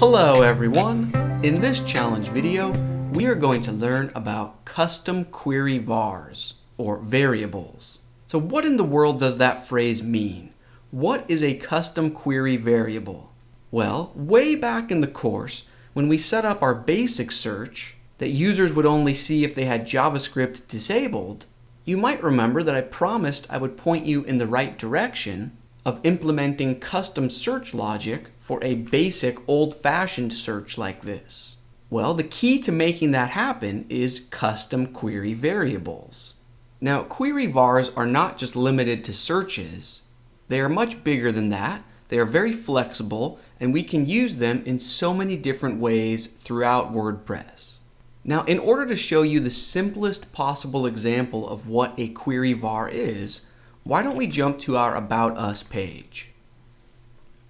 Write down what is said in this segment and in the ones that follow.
Hello everyone! In this challenge video, we are going to learn about custom query vars, or variables. So what in the world does that phrase mean? What is a custom query variable? Well, way back in the course, when we set up our basic search that users would only see if they had JavaScript disabled, you might remember that I promised I would point you in the right direction of implementing custom search logic for a basic old-fashioned search like this. Well, the key to making that happen is custom query variables. Now, query vars are not just limited to searches. They are much bigger than that. They are very flexible, and we can use them in so many different ways throughout WordPress. Now, in order to show you the simplest possible example of what a query var is, why don't we jump to our About Us page?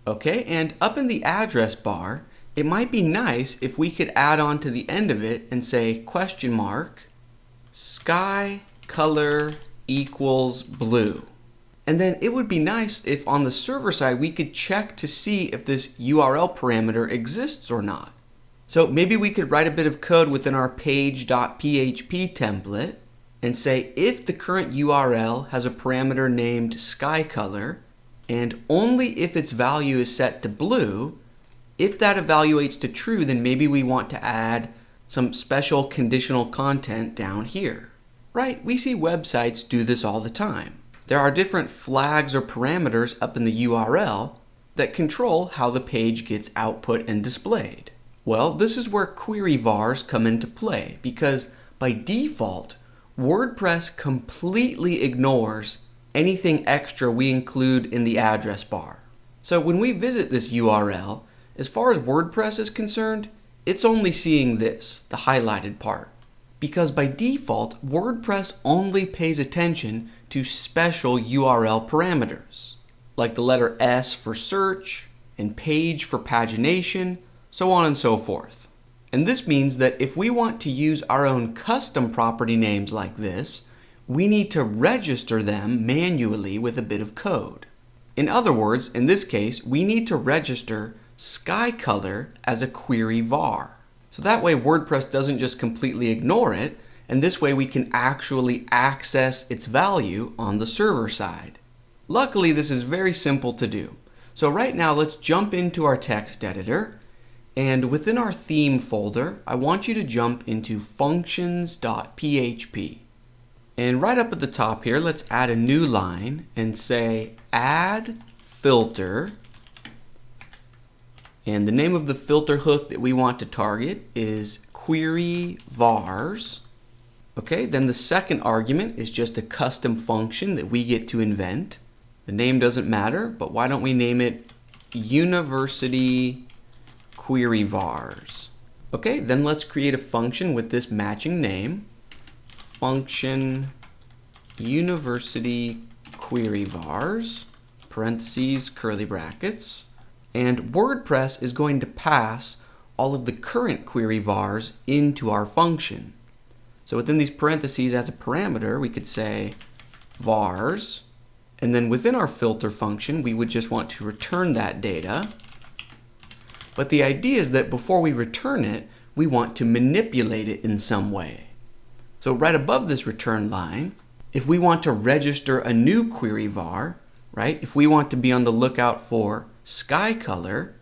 Okay, and up in the address bar, it might be nice if we could add on to the end of it and say sky color equals blue. And then it would be nice if on the server side we could check to see if this URL parameter exists or not. So maybe we could write a bit of code within our page.php template and say if the current URL has a parameter named sky color, and only if its value is set to blue, if that evaluates to true, then maybe we want to add some special conditional content down here. Right? We see websites do this all the time. There are different flags or parameters up in the URL that control how the page gets output and displayed. Well, this is where query vars come into play, because by default, WordPress completely ignores anything extra we include in the address bar. So when we visit this URL, as far as WordPress is concerned, it's only seeing this, the highlighted part. Because by default, WordPress only pays attention to special URL parameters, like the letter S for search and page for pagination, so on and so forth. And this means that if we want to use our own custom property names like this, we need to register them manually with a bit of code. In other words, in this case, we need to register sky color as a query var. So that way WordPress doesn't just completely ignore it, and this way we can actually access its value on the server side. Luckily, this is very simple to do. So right now, let's jump into our text editor. And within our theme folder, I want you to jump into functions.php. And right up at the top here, let's add a new line and say add filter. And the name of the filter hook that we want to target is query vars. Okay, then the second argument is just a custom function that we get to invent. The name doesn't matter, but why don't we name it university query vars. Okay, then let's create a function with this matching name. Function university query vars, parentheses, curly brackets. And WordPress is going to pass all of the current query vars into our function. So within these parentheses as a parameter, we could say vars. And then within our filter function, we would just want to return that data. But the idea is that before we return it, we want to manipulate it in some way. So right above this return line, if we want to register a new query var, right? If we want to be on the lookout for sky color,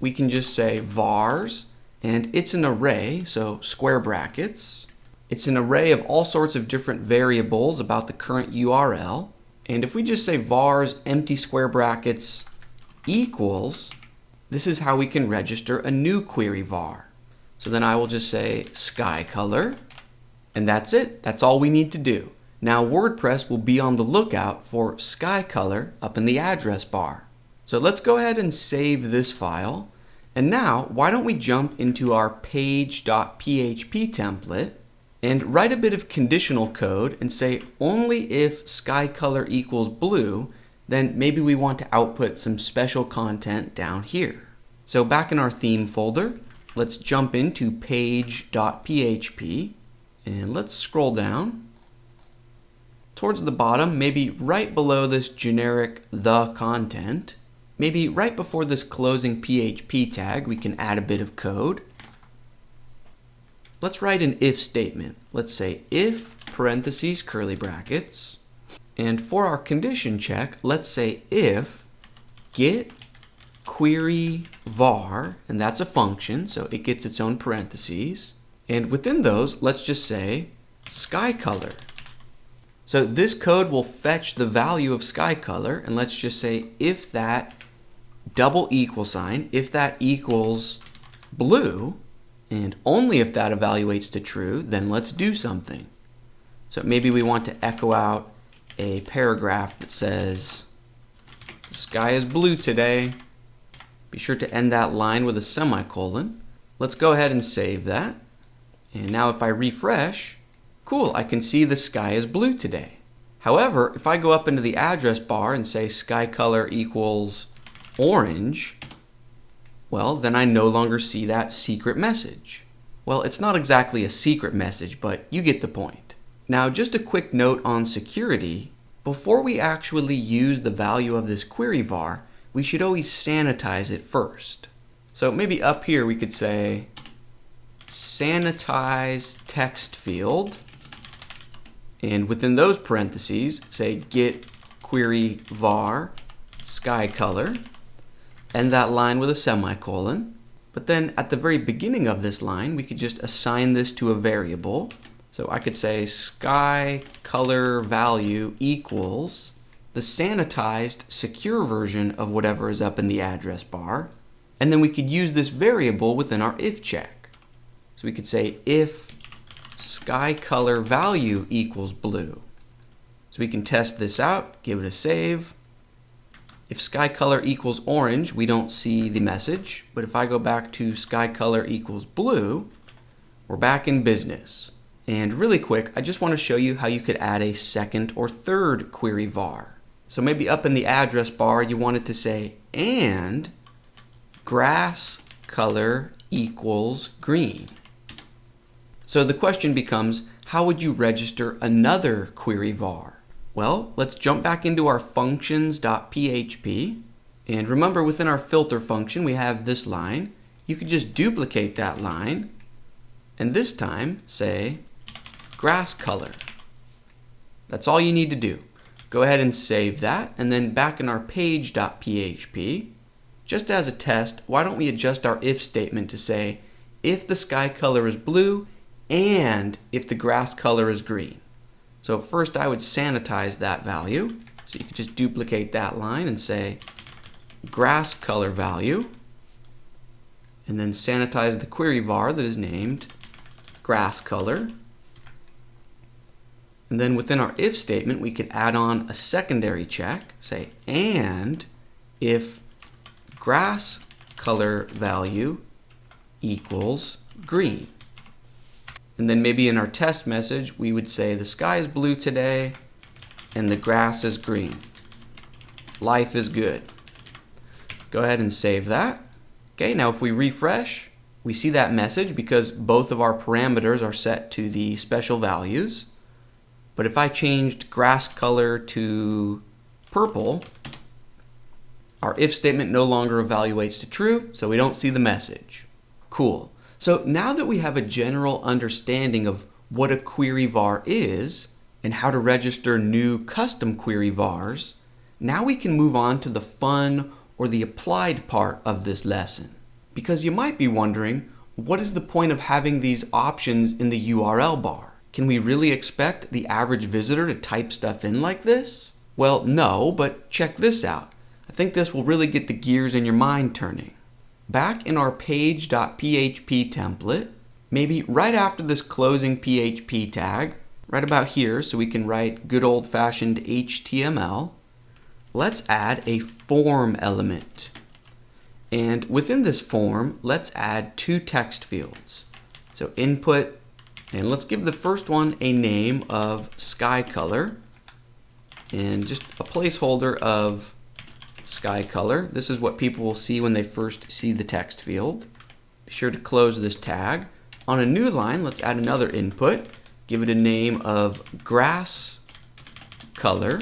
we can just say vars, and it's an array, so square brackets. It's an array of all sorts of different variables about the current URL. And if we just say vars empty square brackets equals, this is how we can register a new query var. So then I will just say sky color, and that's it. That's all we need to do. Now WordPress will be on the lookout for sky color up in the address bar. So let's go ahead and save this file. And now, why don't we jump into our page.php template and write a bit of conditional code and say only if sky color equals blue, then maybe we want to output some special content down here. So back in our theme folder, let's jump into page.php and let's scroll down. Towards the bottom, maybe right below this generic the content, maybe right before this closing PHP tag, we can add a bit of code. Let's write an if statement. Let's say if parentheses curly brackets. And for our condition check, let's say if get query var, and that's a function, so it gets its own parentheses. And within those, let's just say sky color. So this code will fetch the value of sky color, and let's just say if that double equal sign, if that equals blue, and only if that evaluates to true, then let's do something. So maybe we want to echo out a paragraph that says, the sky is blue today. Be sure to end that line with a semicolon. Let's go ahead and save that. And now if I refresh, cool, I can see the sky is blue today. However, if I go up into the address bar and say sky color equals orange, well, then I no longer see that secret message. Well, it's not exactly a secret message, but you get the point. Now, just a quick note on security. Before we actually use the value of this query var, we should always sanitize it first. So maybe up here we could say sanitize text field, and within those parentheses say get query var sky color, end that line with a semicolon. But then at the very beginning of this line, we could just assign this to a variable. So I could say sky color value equals the sanitized secure version of whatever is up in the address bar. And then we could use this variable within our if check. So we could say if sky color value equals blue. So we can test this out, give it a save. If sky color equals orange, we don't see the message. But if I go back to sky color equals blue, we're back in business. And really quick, I just want to show you how you could add a second or third query var. So maybe up in the address bar, you wanted to say, and grass color equals green. So the question becomes, how would you register another query var? Well, let's jump back into our functions.php. And remember, within our filter function, we have this line. You could just duplicate that line, and this time say grass color. That's all you need to do. Go ahead and save that, and then back in our page.php, just as a test, why don't we adjust our if statement to say if the sky color is blue and if the grass color is green. So first I would sanitize that value. So you could just duplicate that line and say grass color value, and then sanitize the query var that is named grass color. And then within our if statement, we could add on a secondary check, say and if grass color value equals green. And then maybe in our test message, we would say the sky is blue today and the grass is green. Life is good. Go ahead and save that. Okay, now if we refresh, we see that message because both of our parameters are set to the special values. But if I changed grass color to purple, our if statement no longer evaluates to true, so we don't see the message. Cool. So now that we have a general understanding of what a query var is and how to register new custom query vars, now we can move on to the fun or the applied part of this lesson. Because you might be wondering, what is the point of having these options in the URL bar? Can we really expect the average visitor to type stuff in like this? Well, no, but check this out. I think this will really get the gears in your mind turning. Back in our page.php template, maybe right after this closing PHP tag, right about here so we can write good old-fashioned HTML, let's add a form element. And within this form, let's add two text fields. So input, and let's give the first one a name of sky color, and just a placeholder of sky color. This is what people will see when they first see the text field. Be sure to close this tag. On a new line, let's add another input. Give it a name of grass color,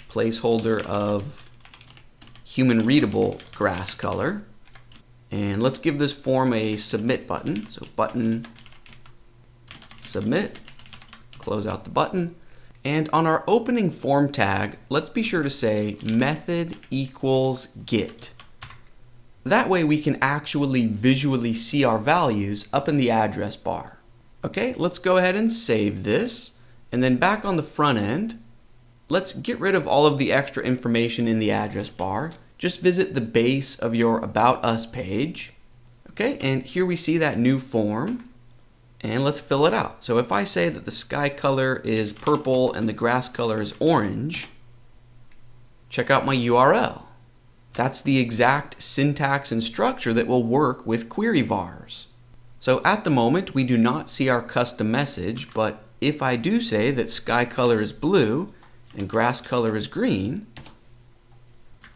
placeholder of human readable grass color. And let's give this form a submit button. So button submit, close out the button. And on our opening form tag, let's be sure to say method equals get. That way we can actually visually see our values up in the address bar. Okay, let's go ahead and save this. And then back on the front end, let's get rid of all of the extra information in the address bar. Just visit the base of your About Us page. Okay, and here we see that new form. And let's fill it out. So if I say that the sky color is purple and the grass color is orange, check out my URL. That's the exact syntax and structure that will work with query vars. So at the moment, we do not see our custom message, but if I do say that sky color is blue and grass color is green,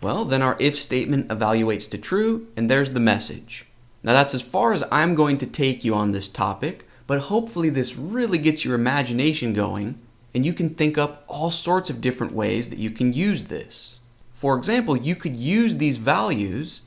well, then our if statement evaluates to true, and there's the message. Now that's as far as I'm going to take you on this topic, but hopefully this really gets your imagination going, and you can think up all sorts of different ways that you can use this. For example, you could use these values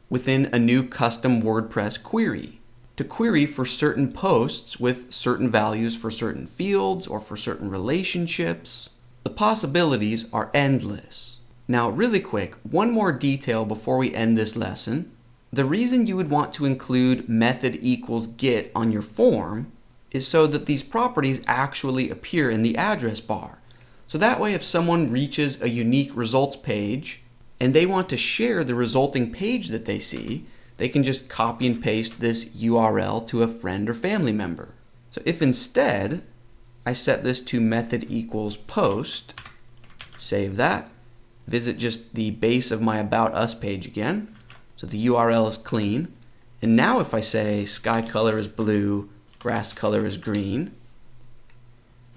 within a new custom WordPress query to query for certain posts with certain values for certain fields or for certain relationships. The possibilities are endless. Now, really quick, one more detail before we end this lesson. The reason you would want to include method equals get on your form is so that these properties actually appear in the address bar. So that way, if someone reaches a unique results page and they want to share the resulting page that they see, they can just copy and paste this URL to a friend or family member. So if instead I set this to method equals post, save that, visit just the base of my About Us page again, so the URL is clean, and now if I say sky color is blue, grass color is green,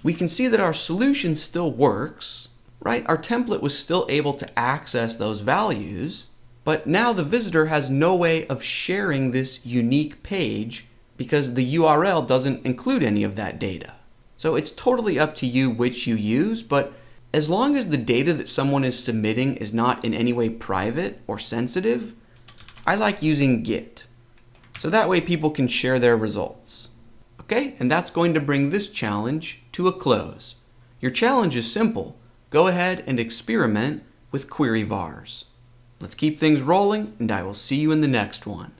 we can see that our solution still works, right? Our template was still able to access those values, but now the visitor has no way of sharing this unique page because the URL doesn't include any of that data. So it's totally up to you which you use, but as long as the data that someone is submitting is not in any way private or sensitive, I like using get. So that way people can share their results. Okay, and that's going to bring this challenge to a close. Your challenge is simple. Go ahead and experiment with query vars. Let's keep things rolling, and I will see you in the next one.